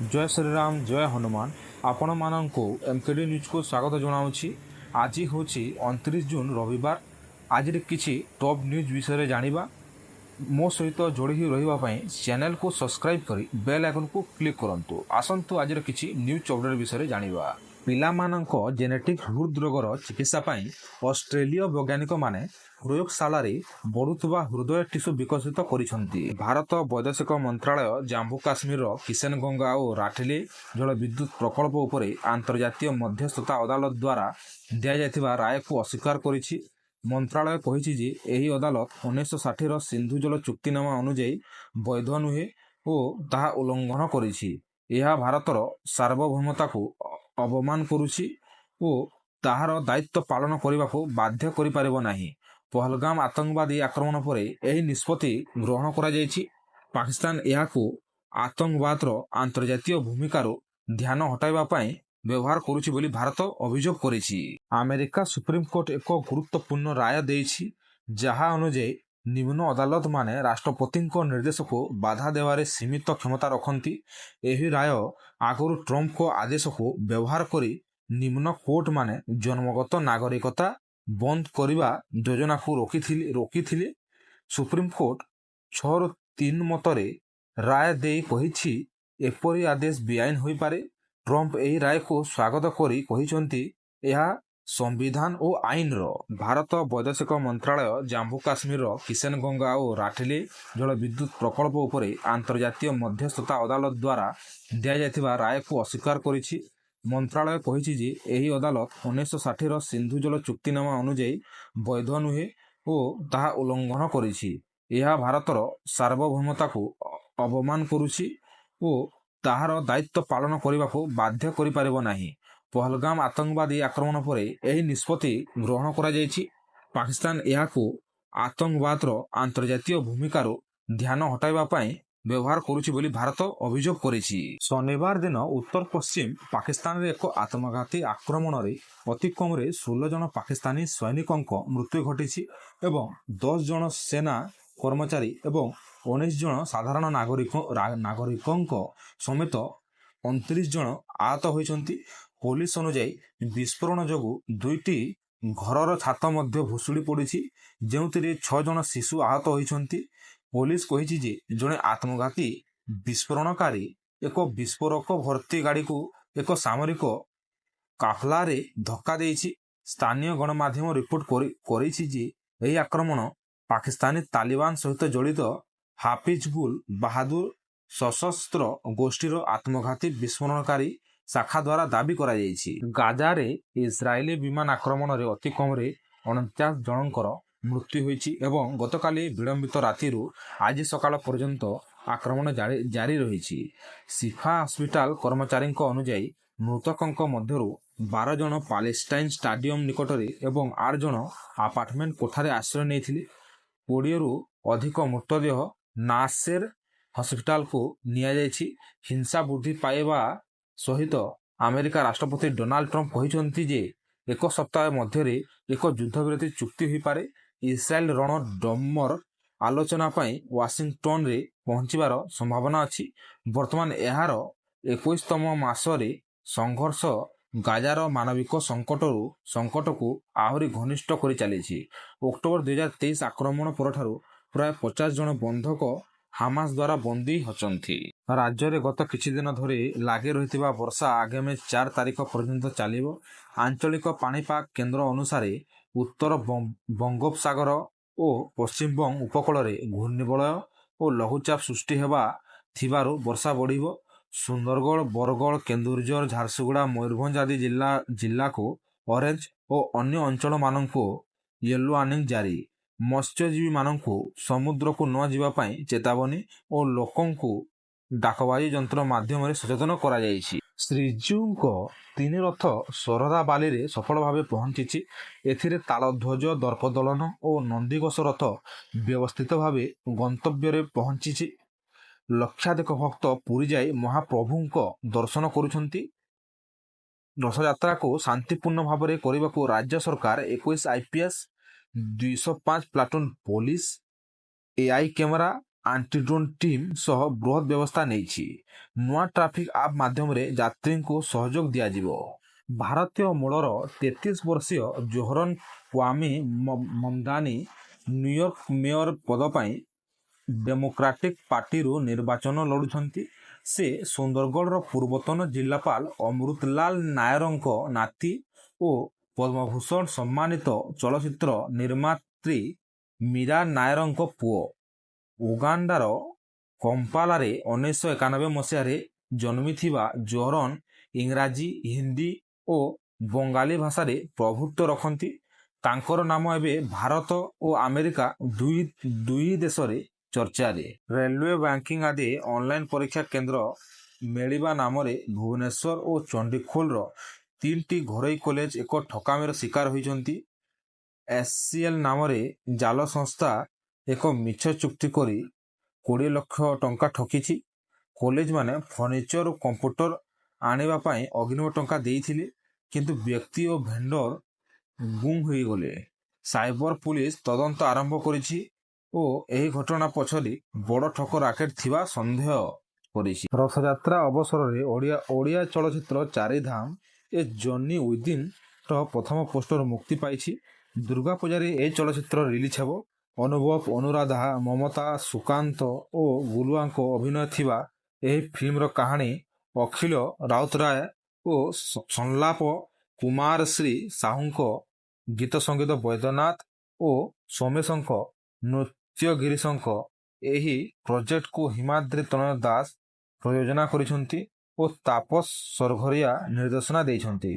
जय श्रीराम जय हनुमान आपण मानक एमकेडी न्यूज को स्वागत जनावि। आज हूँ 29 जून रविवार। आज किसी टॉप न्यूज विषय जानिबा। मो सहित जोड़ी रही चैनल को सब्सक्राइब करी बेल आइकन को क्लिक करंतु। आसंतु आज किसी न्यूज अपडेट विषय जानिबा। पिलामानंक जेनेटिक हृदरोगर चिकित्सा पाई ऑस्ट्रेलिया वैज्ञानिक माने प्रयोगशाला बढ़ुवा हृदय टिश्यू विकसित करिसेंती। भारत वैदेशिक मंत्रालय जम्मू काश्मीर किशनगंगा और राठिले जल विद्युत प्रकल्प उपरे अंतर्जातीय मध्यस्थता अदालत द्वारा दिया जायथिबा राय को अस्वीकार करिछि। मंत्रालय कहिछि जे एही अदालत 1960 सिंधु जल चुक्तिनामा अनुଯାयी वैध नुहे और ताहा उल्लंघन करिछि। यह भारतर सार्वभौमता को अवमान करुछि और ताहार दायित्व पालन करने को बाध्य करिपारिबो नाही। पहलगाम आतंकवादी आक्रमण पर यह निष्पत्ति ग्रहण करा जायछि। पाकिस्तान यहाको आतंकवादर अंतर्जातीय भूमिकार ध्यान हटाइबा पई व्यवहार करुछि बोली भारत अभियोग करिछि। अमेरिका सुप्रीम कोर्ट एक गुरुत्वपूर्ण राय देछि जहा अनुଯାयी निम्न अदालत माने राष्ट्रपति निर्देश को बाधा देवारे सीमित क्षमता रखती। यही राय आगुरी ट्रंप को आदेश को व्यवहार करी निम्न कोर्ट माने जन्मगत नागरिकता बंद करने योजना को रोकी। सुप्रीम कोर्ट 6-3 मतरे राय दे कहिछि एपरी आदेश बेआईन होई पारे। ट्रंप यही राय को स्वागत करी कहिसंती यह संविधान और आईन रो। भारत वैदेशिक मंत्रालय जम्मू काश्मीर किशनगंगा और राठिले जल विद्युत प्रकल्प उपरे अंतर्जातीय मध्यस्थता अदालत द्वारा दिया जायथिबा राय को अस्वीकार करिछि। मंत्रालय कहिछि जे एही अदालत 1960 सिंधु जल चुक्तिनामा अनुଯାयी वैध नुहे और ताहा उल्लंघन करिछि। यह भारतर सार्वभौमता को अवमान करुछि और ताहार दायित्व पालन करने को बाध्य करिपारिबो नाही। पहलगाम आतंकवादी आक्रमण पर यह निष्पत्ति ग्रहण करा जायछि। पाकिस्तान यहाको आतंकवादर अंतर्जातीय भूमिकार ध्यान हटाइबा पई व्यवहार करुछि बोली भारत अभियोग करिछि। शनिवार दिन उत्तर पश्चिम पाकिस्तान रे एक आत्मघाती आक्रमण रे अति कम रे 16 जन पाकिस्तानी सैनिकों मृत्यु घटिछि एवं 10 जन सेना कर्मचारी एवं 19 जन साधारण नागरिकों समेत 29 जन आहत होइछन्ति। पुलिस अनुଯାयी विस्फोरण जोगु 2टी घरर छात मध्य भुशुड़ी पड़ी जो 6 जन शिशु आहत होइछन्ति। पुलिस कहिछि जे जड़े आत्मघाती विस्फोरणकारी एक विस्फोरक भर्ती गाड़ी को एक सामरिक काफला रे धक्का देइछि। स्थानीय गणमाध्यम रिपोर्ट करिछि जे एही आक्रमण पाकिस्तानी तालिबान सहित जड़ित हाफिजुल बहादुर सशस्त्र गोष्ठीर आत्मघाती विस्फोरणकारी शाखा द्वारा दाबी करा जायछि। गाजारे इस्राएली विमान आक्रमण रे अति कम रे 49 जनकर मृत्यु होइछि एवं गतकाली विलंबित रातिरु आज सकाळ पर्यंत आक्रमण जारी रहिछि। शिफा हॉस्पिटल कर्मचारी अनुଯାयी मृतकों मध्यरु 12 जन पैलेस्टाइन स्टाडियम निकटरे एवं 8 जन अपार्टमेंट कोठारे आश्रय नेथिले। 20 रु अधिक मृतदेह नासेर हॉस्पिटल को निया जायछि। हिंसा वृद्धि पाइबा सहित अमेरिका राष्ट्रपति डोनाल्ड ट्रंप कहिसंती जे एक सप्ताह मध्यरे एक युद्धविरति चुक्ति होई पारे। इस्राएल रण डमर आलोचना पाई वाशिंगटन रे पहुंचीबार संभावना अछि। वर्तमान एहार 21तम मासरे संघर्ष गाजार मानविक संकट को आहरी घनिष्ठ करि चलिछि। अक्टोबर 2023 आक्रमण परठारु प्राय 50 जन बंधक हामास द्वारा बंदी होचंती। राज्य में गत किछि दिन धरी लागी रहिथिबा वर्षा आगामी 4 तारिख पर्यंत चलिबो। आंचलिक पाणीपाग केन्द्र अनुसार उत्तर बंगोपसागर और पश्चिम बंग उपकूल में घूर्णिबलय और लघुचाप सृष्टि हेबा थिबारु वर्षा बढ़िबो। सुंदरगढ़ बरगढ़ केन्दुझर झारसुगुड़ा मयूरभंज आदि जिला को ऑरेंज और अन्य अंचल मानक येलो वार्निंग जारी। मत्स्यजीवी मानक समुद्र को न जीवा पाई चेतावनी और लोकों को डाकबाजी यंत्र माध्यम सचेतन करा जायछि। श्रीजीउको 3 रथ शरदा बाली रे सफल भावे पहुंची। एथिरे तालध्वज दर्पदलन और नंदीघोष रथ व्यवस्थित भावे गंतव्य रे पहुंची। लक्षाधिक भक्त पुरी जाई महाप्रभुंको दर्शन करुछंती। रथयात्रा को शांतिपूर्ण भाव में करने को राज्य सरकार 21 IPS 205 platoon police AI camera anti-drone team ସହ ବୃହତ୍ ବ୍ୟବସ୍ଥା ନେଇଛି। ନୂଆ ଟ୍ରାଫିକ୍ ଆପ୍ ମାଧ୍ୟମରେ ଯାତ୍ରୀଙ୍କୁ ସହଯୋଗ ଦିଆଯିବ। ଭାରତୀୟ ମୂଳର 33 ବର୍ଷୀୟ ଜୋହରନ୍ କ୍ୱାମି ମମଦାନି ନ୍ୟୁୟର୍କ ମେୟର ପଦ ପାଇଁ ଡେମୋକ୍ରାଟିକ୍ ପାର୍ଟିରୁ ନିର୍ବାଚନ ଲଢୁଛନ୍ତି। ସେ ସୁନ୍ଦରଗଡ଼ର ପୂର୍ବତନ ଜିଲ୍ଲାପାଳ ଅମୃତଲାଲ ନାୟରଙ୍କ ନାତି ଓ ପଦ୍ମଭୂଷଣ ସମ୍ମାନିତ ଚଳଚ୍ଚିତ୍ର ନିର୍ମାତ୍ରୀ ମୀରା ନାୟରଙ୍କ ପୁଅ। ଉଗାଣ୍ଡାର କମ୍ପାଲାରେ 1991 ମସିହାରେ ଜନ୍ମିଥିବା ଜୋହରନ୍ ଇଂରାଜୀ, ହିନ୍ଦୀ ଓ ବଙ୍ଗାଳୀ ଭାଷାରେ ପ୍ରଭୁତ୍ୱ ରଖନ୍ତି। ତାଙ୍କର ନାମ ଏବେ ଭାରତ ଓ ଆମେରିକା ଦୁଇ ଦେଶରେ ଚର୍ଚ୍ଚାରେ। ରେଲୱେ, ବ୍ୟାଙ୍କିଂ ଆଦି ଅନଲାଇନ୍ ପରୀକ୍ଷା କେନ୍ଦ୍ର ମିଳିବା ନାମରେ ଭୁବନେଶ୍ୱର ଓ ଚଣ୍ଡିଖୋଲର 3ଟି ଘରୋଇ କଲେଜ ଏକ ଠକାମିର ଶିକାର ହୋଇଛନ୍ତି। ଏସ୍ସିଏଲ୍ ନାମରେ ଜାଲ ସଂସ୍ଥା ଏକ ମିଛ ଚୁକ୍ତି କରି 20 ଲକ୍ଷ ଟଙ୍କା ଠକିଛି। କଲେଜମାନେ ଫର୍ଣ୍ଣିଚର ଓ କମ୍ପ୍ୟୁଟର ଆଣିବା ପାଇଁ ଅଗ୍ରିମ ଟଙ୍କା ଦେଇଥିଲେ, କିନ୍ତୁ ବ୍ୟକ୍ତି ଓ ଭେଣ୍ଡର ଗୁମ୍ ହୋଇଗଲେ। ସାଇବର ପୁଲିସ ତଦନ୍ତ ଆରମ୍ଭ କରିଛି ଓ ଏହି ଘଟଣା ପଛରେ ବଡ଼ ଠକ ରାକେଟ ଥିବା ସନ୍ଦେହ କରିଛି। ରଥଯାତ୍ରା ଅବସରରେ ଓଡ଼ିଆ ଚଳଚ୍ଚିତ୍ର ଚାରିଧାମ ଏ ଜର୍ଣ୍ଣି ୱିଦିନ୍‌ର ପ୍ରଥମ ପୋଷ୍ଟର ମୁକ୍ତି ପାଇଛି। ଦୁର୍ଗା ପୂଜାରେ ଏହି ଚଳଚ୍ଚିତ୍ର ରିଲିଜ୍ ହେବ। ଅନୁଭବ, ଅନୁରାଧା, ମମତା, ସୁକାନ୍ତ ଓ ଗୁଲୁଆଙ୍କ ଅଭିନୟ ଥିବା ଏହି ଫିଲ୍ମର କାହାଣୀ ଅଖିଳ ରାଉତରାୟ ଓ ସଂଳାପ କୁମାରଶ୍ରୀ ସାହୁଙ୍କ, ଗୀତ ସଙ୍ଗୀତ ବୈଦ୍ୟନାଥ ଓ ସୋମେଶଙ୍କ, ନୃତ୍ୟ ଗିରୀଶଙ୍କ। ଏହି ପ୍ରୋଜେକ୍ଟକୁ ହିମାଦ୍ରି ତନୟ ଦାସ ପ୍ରଯୋଜନା କରିଛନ୍ତି ଓ ତାପସ ସରଘରିଆ ନିର୍ଦ୍ଦେଶନା ଦେଇଛନ୍ତି।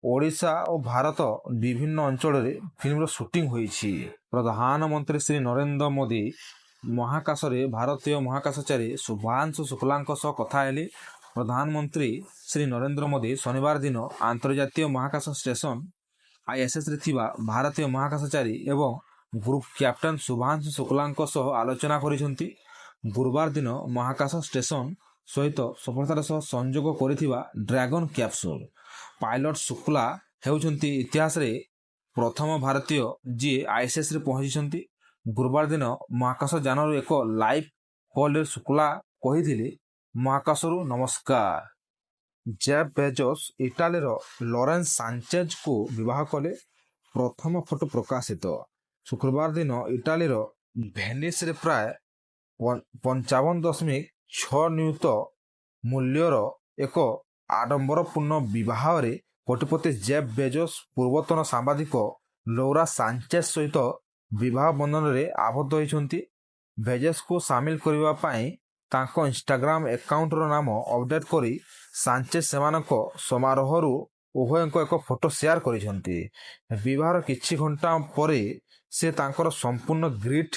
ଓଡ଼ିଶା ଓ ଭାରତ ବିଭିନ୍ନ ଅଞ୍ଚଳରେ ଫିଲ୍ମର ସୁଟିଂ ହୋଇଛି। ପ୍ରଧାନମନ୍ତ୍ରୀ ଶ୍ରୀ ନରେନ୍ଦ୍ର ମୋଦି ମହାକାଶରେ ଭାରତୀୟ ମହାକାଶଚାରୀ ଶୁଭ୍ରାଂଶୁ ଶୁକ୍ଲାଙ୍କ ସହ କଥା ହେଲେ। ପ୍ରଧାନମନ୍ତ୍ରୀ ଶ୍ରୀ ନରେନ୍ଦ୍ର ମୋଦି ଶନିବାର ଦିନ ଆନ୍ତର୍ଜାତୀୟ ମହାକାଶ ଷ୍ଟେସନ ISSରେ ଥିବା ଭାରତୀୟ ମହାକାଶଚାରୀ ଏବଂ ଗ୍ରୁପ୍ କ୍ୟାପ୍ଟେନ୍ ଶୁଭ୍ରାଂଶୁ ଶୁକ୍ଲାଙ୍କ ସହ ଆଲୋଚନା କରିଛନ୍ତି। ଗୁରୁବାର ଦିନ ମହାକାଶ ଷ୍ଟେସନ ସହିତ ସଫଳତାର ସହ ସଂଯୋଗ କରିଥିବା ଡ୍ରାଗନ୍ କ୍ୟାପସୁଲ ପାଇଲଟ ଶୁକ୍ଲା ହେଉଛନ୍ତି ଇତିହାସରେ ପ୍ରଥମ ଭାରତୀୟ ଯିଏ ISSରେ ପହଞ୍ଚିଛନ୍ତି। ଗୁରୁବାର ଦିନ ମହାକାଶ ଯାନରୁ ଏକ ଲାଇଭ୍ କଲ୍‌ରେ ଶୁକ୍ଲା କହିଥିଲେ, ମହାକାଶରୁ ନମସ୍କାର। ଜେଫ୍ ବେଜୋସ୍ ଇଟାଲୀର ଲରେନ୍ସ ସାଞ୍ଚେଜ୍‌ଙ୍କୁ ବିବାହ କଲେ। ପ୍ରଥମ ଫଟୋ ପ୍ରକାଶିତ। ଶୁକ୍ରବାର ଦିନ ଇଟାଲୀର ଭେନିସ୍‌ରେ ପ୍ରାୟ 55.6 ନିୟୁତ ମୂଲ୍ୟର ଏକ ଆଡମ୍ବରପୂର୍ଣ୍ଣ ବିବାହରେ କୋଟିପତି ଜେଫ୍ ବେଜୋସ୍ ପୂର୍ବତନ ସାମ୍ବାଦିକ ଲୌରା ସାଞ୍ଚେଜ୍ ସହିତ ବିବାହ ବନ୍ଧନରେ ଆବଦ୍ଧ ହୋଇଛନ୍ତି। ବେଜୋସ୍‌ଙ୍କୁ ସାମିଲ କରିବା ପାଇଁ ତାଙ୍କ ଇନ୍‌ଷ୍ଟାଗ୍ରାମ ଆକାଉଣ୍ଟର ନାମ ଅପଡେଟ୍ କରି ସାଞ୍ଚେଜ୍ ସେମାନଙ୍କ ସମାରୋହରୁ ଉଭୟଙ୍କ ଏକ ଫଟୋ ସେୟାର କରିଛନ୍ତି। ବିବାହର କିଛି ଘଣ୍ଟା ପରେ ସେ ତାଙ୍କର ସମ୍ପୂର୍ଣ୍ଣ ଗ୍ରିଡ୍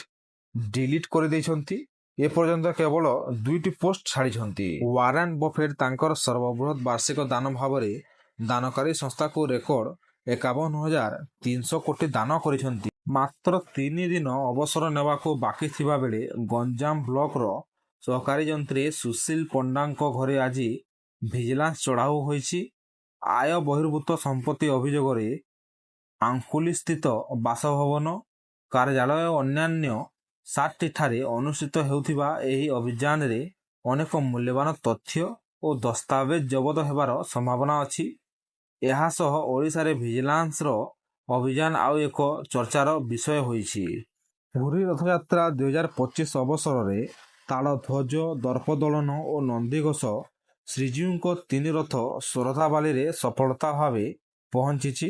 ଡିଲିଟ୍ କରିଦେଇଛନ୍ତି। ଏପର୍ଯ୍ୟନ୍ତ କେବଳ 2ଟି ପୋଷ୍ଟ ଛାଡ଼ିଛନ୍ତି। ୱାରେନ୍ ବଫେଟ୍ ତାଙ୍କର ସର୍ବବୃହତ୍ ବାର୍ଷିକ ଦାନ ଭାବରେ ଦାନକାରୀ ସଂସ୍ଥାକୁ ରେକର୍ଡ 51,300 କୋଟି ଦାନ କରିଛନ୍ତି। ମାତ୍ର 3 ଦିନ ଅବସର ନେବାକୁ ବାକି ଥିବା ବେଳେ ଗଞ୍ଜାମ ବ୍ଲକର ସହକାରୀ ଯନ୍ତ୍ରୀ ସୁଶୀଲ ପଣ୍ଡାଙ୍କ ଘରେ ଆଜି ଭିଜିଲାନ୍ସ ଚଢ଼ାଉ ହୋଇଛି। ଆୟ ବହିର୍ଭୂତ ସମ୍ପତ୍ତି ଅଭିଯୋଗରେ ଆଙ୍କୁଲିସ୍ଥିତ ବାସଭବନ, କାର୍ଯ୍ୟାଳୟ ଓ ଅନ୍ୟାନ୍ୟ 7ଠାରେ ଅନୁଷ୍ଠିତ ହେଉଥିବା ଏହି ଅଭିଯାନରେ ଅନେକ ମୂଲ୍ୟବାନ ତଥ୍ୟ ଓ ଦସ୍ତାବେଜ ଜବତ ହେବାର ସମ୍ଭାବନା ଅଛି। ଏହା ସହ ଓଡ଼ିଶାରେ ଭିଜିଲାନ୍ସର ଅଭିଯାନ ଆଉ ଏକ ଚର୍ଚ୍ଚାର ବିଷୟ ହୋଇଛି। ପୁରୀ ରଥଯାତ୍ରା 2025 ଅବସରରେ ତାଳଧ୍ୱଜ, ଦର୍ପଦଳନ ଓ ନନ୍ଦିଘୋଷ ଶ୍ରୀଜୀଉଙ୍କ 3 ରଥ ଶରଧାବାଲିରେ ସଫଳତା ଭାବେ ପହଞ୍ଚିଛି।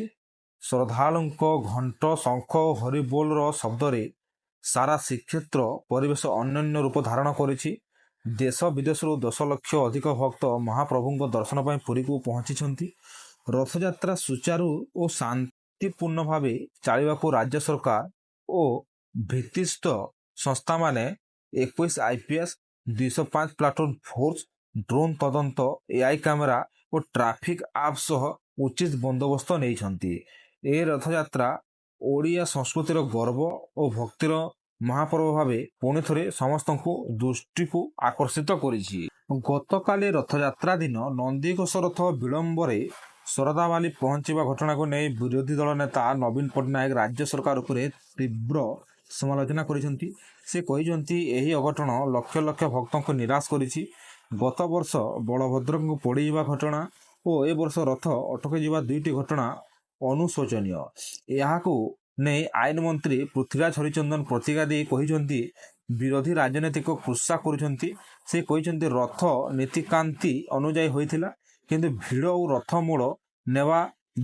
ଶ୍ରଦ୍ଧାଳୁଙ୍କ ଘଣ୍ଟ, ଶଙ୍ଖ ଓ ହରିବୋଲର ଶବ୍ଦରେ ସାରା ଶ୍ରୀକ୍ଷେତ୍ର ପରିବେଶ ଅନନ୍ୟ ରୂପ ଧାରଣ କରିଛି। ଦେଶ ବିଦେଶରୁ 10 ଲକ୍ଷ ଅଧିକ ଭକ୍ତ ମହାପ୍ରଭୁଙ୍କ ଦର୍ଶନ ପାଇଁ ପୁରୀକୁ ପହଞ୍ଚିଛନ୍ତି। ରଥଯାତ୍ରା ସୁଚାରୁ ଓ ଶାନ୍ତିପୂର୍ଣ୍ଣ ଭାବେ ଚାଳିବାକୁ ରାଜ୍ୟ ସରକାର ଓ ଭିତ୍ତିସ୍ଥ ସଂସ୍ଥାମାନେ 21 IPS, 205 ପ୍ଲାଟୁନ୍ ଫୋର୍ସ, ଡ୍ରୋନ୍ ତଦନ୍ତ, AI କ୍ୟାମେରା ଓ ଟ୍ରାଫିକ୍ ଆପ୍ ସହ ଉଚିତ ବନ୍ଦୋବସ୍ତ ନେଇଛନ୍ତି। ଏହି ରଥଯାତ୍ରା ଓଡ଼ିଆ ସଂସ୍କୃତିର ଗର୍ବ ଓ ଭକ୍ତିର ମହାପର୍ବ ଭାବେ ପୁଣି ଥରେ ସମସ୍ତଙ୍କୁ ଦୃଷ୍ଟିକୁ ଆକର୍ଷିତ କରିଛି। ଗତକାଲି ରଥଯାତ୍ରା ଦିନ ନନ୍ଦିଘୋଷ ରଥ ବିଳମ୍ବରେ ଶରଧାବାଲି ପହଞ୍ଚିବା ଘଟଣାକୁ ନେଇ ବିରୋଧୀ ଦଳ ନେତା ନବୀନ ପଟ୍ଟନାୟକ ରାଜ୍ୟ ସରକାର ଉପରେ ତୀବ୍ର ସମାଲୋଚନା କରିଛନ୍ତି। ସେ କହିଛନ୍ତି ଏହି ଅଘଟଣ ଲକ୍ଷ ଲକ୍ଷ ଭକ୍ତଙ୍କୁ ନିରାଶ କରିଛି। ଗତ ବର୍ଷ ବଳଭଦ୍ରଙ୍କୁ ପୋଡ଼ିଯିବା ଘଟଣା ଓ ଏ ବର୍ଷ ରଥ ଅଟକିଯିବା ଦୁଇଟି ଘଟଣା ଅନୁଶୋଚନୀୟ। ଏହାକୁ ନେଇ ଆଇନ ମନ୍ତ୍ରୀ ପୃଥ୍ୱୀରାଜ ହରିଚନ୍ଦନ ପ୍ରତିକ୍ରିୟା ଦେଇ କହିଛନ୍ତି, ବିରୋଧୀ ରାଜନୈତିକ କୃଷା କରୁଛନ୍ତି। ସେ କହିଛନ୍ତି ରଥ ନୀତିକାନ୍ତି ଅନୁଯାୟୀ ହୋଇଥିଲା, କିନ୍ତୁ ଭିଡ଼ ଓ ରଥ ମୋଡ଼ ନେବା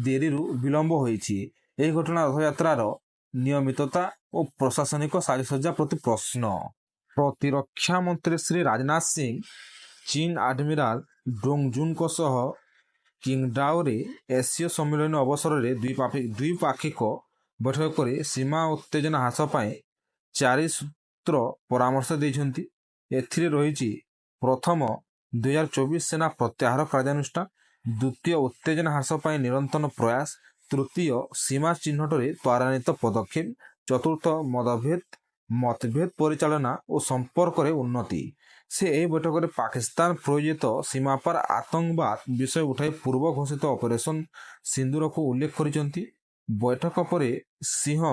ଡେରିରୁ ବିଳମ୍ବ ହୋଇଛି। ଏହି ଘଟଣା ରଥଯାତ୍ରାର ନିୟମିତତା ଓ ପ୍ରଶାସନିକ ସାଜସଜ୍ଜା ପ୍ରତି ପ୍ରଶ୍ନ। ପ୍ରତିରକ୍ଷା ମନ୍ତ୍ରୀ ଶ୍ରୀ ରାଜନାଥ ସିଂ ଚୀନ ଆଡମିରାଲ ଡୋଙ୍ଗ ଜୁନଙ୍କ ସହ କିଙ୍ଗଡାଓରେ ଏସୀୟ ସମ୍ମିଳନୀ ଅବସରରେ ଦ୍ୱିପାକ୍ଷିକ ବୈଠକ କରି ସୀମା ଉତ୍ତେଜନା ହ୍ରାସ ପାଇଁ 4 ସୂତ୍ର ପରାମର୍ଶ ଦେଇଛନ୍ତି। ଏଥିରେ ରହିଛି, ପ୍ରଥମ, 2024 ସେନା ପ୍ରତ୍ୟାହାର କାର୍ଯ୍ୟାନୁଷ୍ଠାନ; ଦ୍ୱିତୀୟ, ଉତ୍ତେଜନା ହ୍ରାସ ପାଇଁ ନିରନ୍ତର ପ୍ରୟାସ; ତୃତୀୟ, ସୀମା ଚିହ୍ନଟରେ ତ୍ୱରାନ୍ୱିତ ପଦକ୍ଷେପ; ଚତୁର୍ଥ, ମତଭେଦ ପରିଚାଳନା ଓ ସମ୍ପର୍କରେ ଉନ୍ନତି। ସେ ଏହି ବୈଠକରେ ପାକିସ୍ତାନ ପ୍ରାୟୋଜିତ ସୀମାପାର ଆତଙ୍କବାଦ ବିଷୟ ଉଠାଇ ପୂର୍ବ ଘୋଷିତ ଅପରେସନ ସିନ୍ଦୁରକୁ ଉଲ୍ଲେଖ କରିଛନ୍ତି। ବୈଠକ ପରେ ସିଂହ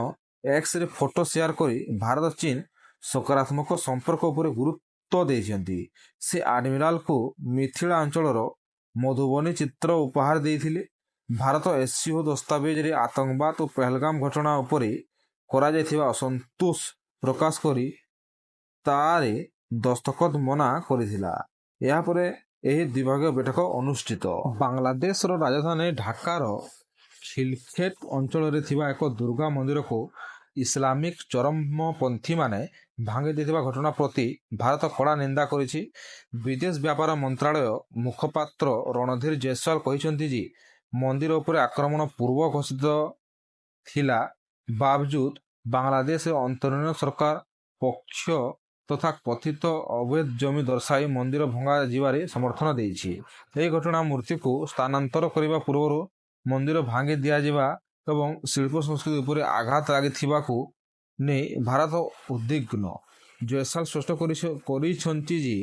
ଏକ୍ସରେ ଫଟୋ ସେୟାର କରି ଭାରତ ଚୀନ ସକାରାତ୍ମକ ସମ୍ପର୍କ ଉପରେ ଗୁରୁତ୍ୱ ଦେଇଛନ୍ତି। ସେ ଆଡମିରାଲଙ୍କୁ ମିଥିଳା ଅଞ୍ଚଳର ମଧୁବନୀ ଚିତ୍ର ଉପହାର ଦେଇଥିଲେ। ଭାରତ ଏସସିଓ ଦସ୍ତାବେଜରେ ଆତଙ୍କବାଦ ଓ ପହଲଗାମ ଘଟଣା ଉପରେ କରାଯାଇଥିବା ଅସନ୍ତୋଷ ପ୍ରକାଶ କରି ତାରେ ଦସ୍ତଖତ ମନା କରିଥିଲା। ଏହାପରେ ଏହି ଦ୍ୱିଭାଗୀୟ ବୈଠକ ଅନୁଷ୍ଠିତ। ବାଂଲାଦେଶର ରାଜଧାନୀ ଢାକାର ଖିଲକ୍ଷେଟ ଅଞ୍ଚଳରେ ଥିବା ଏକ ଦୁର୍ଗା ମନ୍ଦିରକୁ ଇସଲାମିକ ଚରମପନ୍ଥୀମାନେ ଭାଙ୍ଗି ଦେଇଥିବା ଘଟଣା ପ୍ରତି ଭାରତ କଡ଼ା ନିନ୍ଦା କରିଛି। ବିଦେଶ ବ୍ୟାପାର ମନ୍ତ୍ରାଳୟ ମୁଖପାତ୍ର ରଣଧୀର ଜୟସ୍ୱାଲ କହିଛନ୍ତି ଯେ, ମନ୍ଦିର ଉପରେ ଆକ୍ରମଣ ପୂର୍ବ ଘୋଷିତ ଥିଲା ବାବଜୁଦ ବାଂଲାଦେଶର ଅନ୍ତରୀଣ ସରକାର ପକ୍ଷ ତଥା କଥିତ ଅବୈଧ ଜମି ଦର୍ଶାଇ ମନ୍ଦିର ଭଙ୍ଗା ଯିବାରେ ସମର୍ଥନ ଦେଇଛି। ଏହି ଘଟଣା ମୂର୍ତ୍ତିକୁ ସ୍ଥାନାନ୍ତର କରିବା ପୂର୍ବରୁ ମନ୍ଦିର ଭାଙ୍ଗି ଦିଆଯିବା ଏବଂ ଶିଳ୍ପ ସଂସ୍କୃତି ଉପରେ ଆଘାତ ଲାଗିଥିବାକୁ ନେଇ ଭାରତ ଉଦ୍ବିଗ୍ନ। ଜୟସ୍ୱାଲ ସ୍ପଷ୍ଟ କରିଛନ୍ତି ଯେ,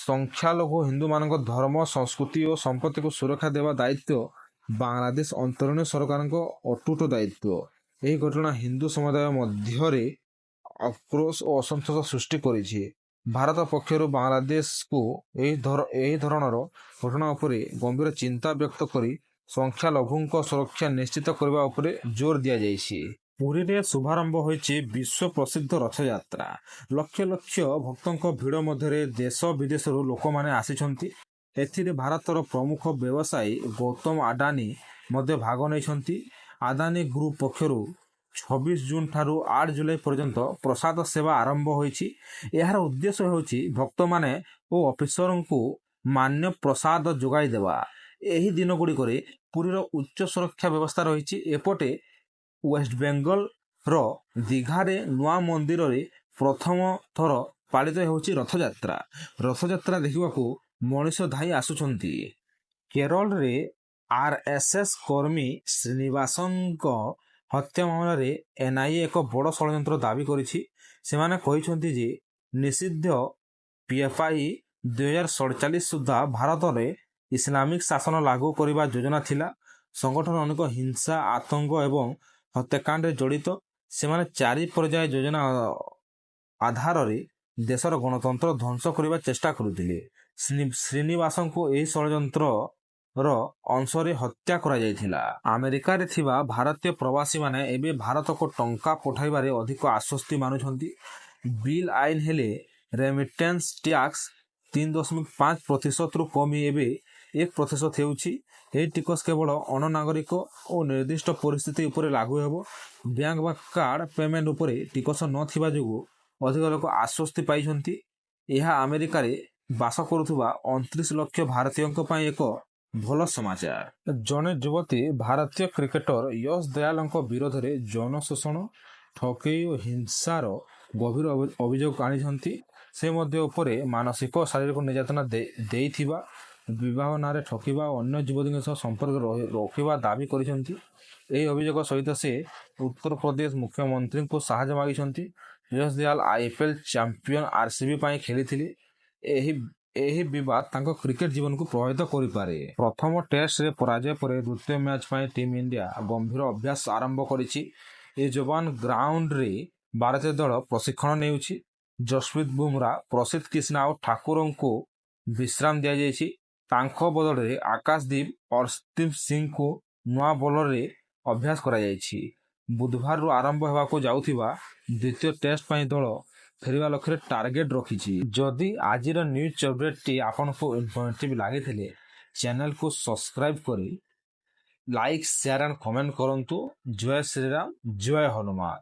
ସଂଖ୍ୟାଲଘୁ ହିନ୍ଦୁମାନଙ୍କ ଧର୍ମ, ସଂସ୍କୃତି ଓ ସମ୍ପତ୍ତିକୁ ସୁରକ୍ଷା ଦେବା ଦାୟିତ୍ୱ ବାଂଲାଦେଶ ଅନ୍ତରୀଣ ସରକାରଙ୍କ ଅଟୁଟ ଦାୟିତ୍ୱ। ଏହି ଘଟଣା ହିନ୍ଦୁ ସମୁଦାୟ ମଧ୍ୟରେ ଆକ୍ରୋଶ ଓ ଅସନ୍ତୋଷ ସୃଷ୍ଟି କରିଛି। ଭାରତ ପକ୍ଷରୁ ବାଂଲାଦେଶକୁ ଏହି ଧରଣର ଘଟଣା ଉପରେ ଗମ୍ଭୀର ଚିନ୍ତା ବ୍ୟକ୍ତ କରି ସଂଖ୍ୟାଲଘୁଙ୍କ ସୁରକ୍ଷା ନିଶ୍ଚିତ କରିବା ଉପରେ ଜୋର ଦିଆଯାଇଛି। ପୁରୀରେ ଶୁଭାରମ୍ଭ ହୋଇଛି ବିଶ୍ୱ ପ୍ରସିଦ୍ଧ ରଥଯାତ୍ରା। ଲକ୍ଷ ଲକ୍ଷ ଭକ୍ତଙ୍କ ଭିଡ଼ ମଧ୍ୟରେ ଦେଶ ବିଦେଶରୁ ଲୋକମାନେ ଆସିଛନ୍ତି। ଏଥିରେ ଭାରତର ପ୍ରମୁଖ ବ୍ୟବସାୟୀ ଗୌତମ ଆଡାନୀ ମଧ୍ୟ ଭାଗ ନେଇଛନ୍ତି। ଆଦାନୀ ଗ୍ରୁପ ପକ୍ଷରୁ 26 ଜୁନ ଠାରୁ 8 ଜୁଲାଇ ପର୍ଯ୍ୟନ୍ତ ପ୍ରସାଦ ସେବା ଆରମ୍ଭ ହୋଇଛି। ଏହାର ଉଦ୍ଦେଶ୍ୟ ହେଉଛି ଭକ୍ତମାନେ ଓ ଅଫିସରଙ୍କୁ ମାନ୍ୟ ପ୍ରସାଦ ଯୋଗାଇ ଦେବା। ଏହି ଦିନଗୁଡ଼ିକରେ ପୁରୀର ଉଚ୍ଚ ସୁରକ୍ଷା ବ୍ୟବସ୍ଥା ରହିଛି। ଏପଟେ ୱେଷ୍ଟବେଙ୍ଗଲର ଦୀଘାରେ ନୂଆ ମନ୍ଦିରରେ ପ୍ରଥମ ଥର ପାଳିତ ହେଉଛି ରଥଯାତ୍ରା। ରଥଯାତ୍ରା ଦେଖିବାକୁ ମଣିଷ ଧାଇଁ ଆସୁଛନ୍ତି। କେରଳରେ ଆରଏସଏସ କର୍ମୀ ଶ୍ରୀନିବାସନଙ୍କ ହତ୍ୟା ମାମଲାରେ ଏନଆଇଏ ଏକ ବଡ଼ ଷଡ଼ଯନ୍ତ୍ର ଦାବି କରିଛି। ସେମାନେ କହିଛନ୍ତି ଯେ, ନିଷିଦ୍ଧ ପିଏଫଆଇ 2047 ସୁଦ୍ଧା ଭାରତରେ ଇସଲାମିକ ଶାସନ ଲାଗୁ କରିବା ଯୋଜନା ଥିଲା। ସଂଗଠନ ଅନେକ ହିଂସା, ଆତଙ୍କ ଏବଂ ହତ୍ୟାକାଣ୍ଡରେ ଜଡ଼ିତ। ସେମାନେ 4 ପର୍ଯ୍ୟାୟ ଯୋଜନା ଆଧାରରେ ଦେଶର ଗଣତନ୍ତ୍ର ଧ୍ୱଂସ କରିବା ଚେଷ୍ଟା କରୁଥିଲେ। ଶ୍ରୀନିବାସଙ୍କୁ ଏହି ଷଡ଼ଯନ୍ତ୍ରର ଅଂଶରେ ହତ୍ୟା କରାଯାଇଥିଲା। ଆମେରିକାରେ ଥିବା ଭାରତୀୟ ପ୍ରବାସୀମାନେ ଏବେ ଭାରତକୁ ଟଙ୍କା ପଠାଇବାରେ ଅଧିକ ଆଶ୍ୱସ୍ତି ମାନୁଛନ୍ତି। ବିଲ୍ ଆଇନ ହେଲେ ରେମିଟାନ୍ସ ଟ୍ୟାକ୍ସ 3.5%ରୁ କମି ଏବେ 1% ହେଉଛି। ଏହି ଟିକସ କେବଳ ଅଣ-ନାଗରିକ ଓ ନିର୍ଦ୍ଦିଷ୍ଟ ପରିସ୍ଥିତି ଉପରେ ଲାଗୁ ହେବ। ବ୍ୟାଙ୍କ ବା କାର୍ଡ ପେମେଣ୍ଟ ଉପରେ ଟିକସ ନ ଥିବା ଯୋଗୁଁ ଅଧିକ ଲୋକ ଆଶ୍ୱସ୍ତି ପାଇଛନ୍ତି। ଏହା ଆମେରିକାରେ ବାସ କରୁଥିବା 29 ଲକ୍ଷ ଭାରତୀୟଙ୍କ ପାଇଁ ଏକ ଭଲ ସମାଚାର। ଜଣେ ଯୁବତୀ ଭାରତୀୟ କ୍ରିକେଟର ୟଶ ଦୟାଲଙ୍କ ବିରୋଧରେ ଯୌନ ଶୋଷଣ, ଠକେଇ ଓ ହିଂସାର ଗଭୀର ଅଭିଯୋଗ ଆଣିଛନ୍ତି। ସେ ମଧ୍ୟ ଉପରେ ମାନସିକ ଓ ଶାରୀରିକ ନିର୍ଯାତନା ଦେଇଥିବା, ବିବାହ ନାଁରେ ଠକିବା ଓ ଅନ୍ୟ ଯୁବତୀଙ୍କ ସହ ସମ୍ପର୍କ ରଖିବା ଦାବି କରିଛନ୍ତି। ଏହି ଅଭିଯୋଗ ସହିତ ସେ ଉତ୍ତରପ୍ରଦେଶ ମୁଖ୍ୟମନ୍ତ୍ରୀଙ୍କୁ ସାହାଯ୍ୟ ମାଗିଛନ୍ତି। Yash Dayal IPL champion RCB ପାଇଁ ଖେଳିଥିଲେ। ଏହି ବିବାଦ ତାଙ୍କ କ୍ରିକେଟ ଜୀବନକୁ ପ୍ରଭାବିତ କରିପାରେ। ପ୍ରଥମ ଟେଷ୍ଟରେ ପରାଜୟ ପରେ ଦ୍ୱିତୀୟ ମ୍ୟାଚ୍ ପାଇଁ ଟିମ୍ ଇଣ୍ଡିଆ ଗମ୍ଭୀର ଅଭ୍ୟାସ ଆରମ୍ଭ କରିଛି। ଏ ଯବାନ ଗ୍ରାଉଣ୍ଡରେ ଭାରତୀୟ ଦଳ ପ୍ରଶିକ୍ଷଣ ନେଉଛି। ଯଶପ୍ରୀତ ବୁମରା, ପ୍ରସିଦ୍ଧ କ୍ରିଷ୍ଣା ଓ ଠାକୁରଙ୍କୁ ବିଶ୍ରାମ ଦିଆଯାଇଛି। ତାଙ୍କ ବଦଳରେ ଆକାଶଦୀପ ଅର୍ଶଦୀପ ସିଂଙ୍କୁ ନୂଆ ବୋଲରରେ ଅଭ୍ୟାସ କରାଯାଇଛି। ବୁଧବାରରୁ ଆରମ୍ଭ ହେବାକୁ ଯାଉଥିବା ଦ୍ୱିତୀୟ ଟେଷ୍ଟ ପାଇଁ ଦଳ ଫେରିବା ଲକ୍ଷ୍ୟରେ ଟାର୍ଗେଟ୍ ରଖିଛି। ଯଦି ଆଜିର ନ୍ୟୁଜ୍ ଅପଡେଟ୍ଟି ଆପଣଙ୍କୁ ଇନଫର୍ମେଟିଭ୍ ଲାଗିଥିଲେ ଚ୍ୟାନେଲକୁ ସବସ୍କ୍ରାଇବ୍ କରି ଲାଇକ୍, ସେୟାର ଆଣ୍ଡ କମେଣ୍ଟ କରନ୍ତୁ। ଜୟ ଶ୍ରୀରାମ, ଜୟ ହନୁମାନ।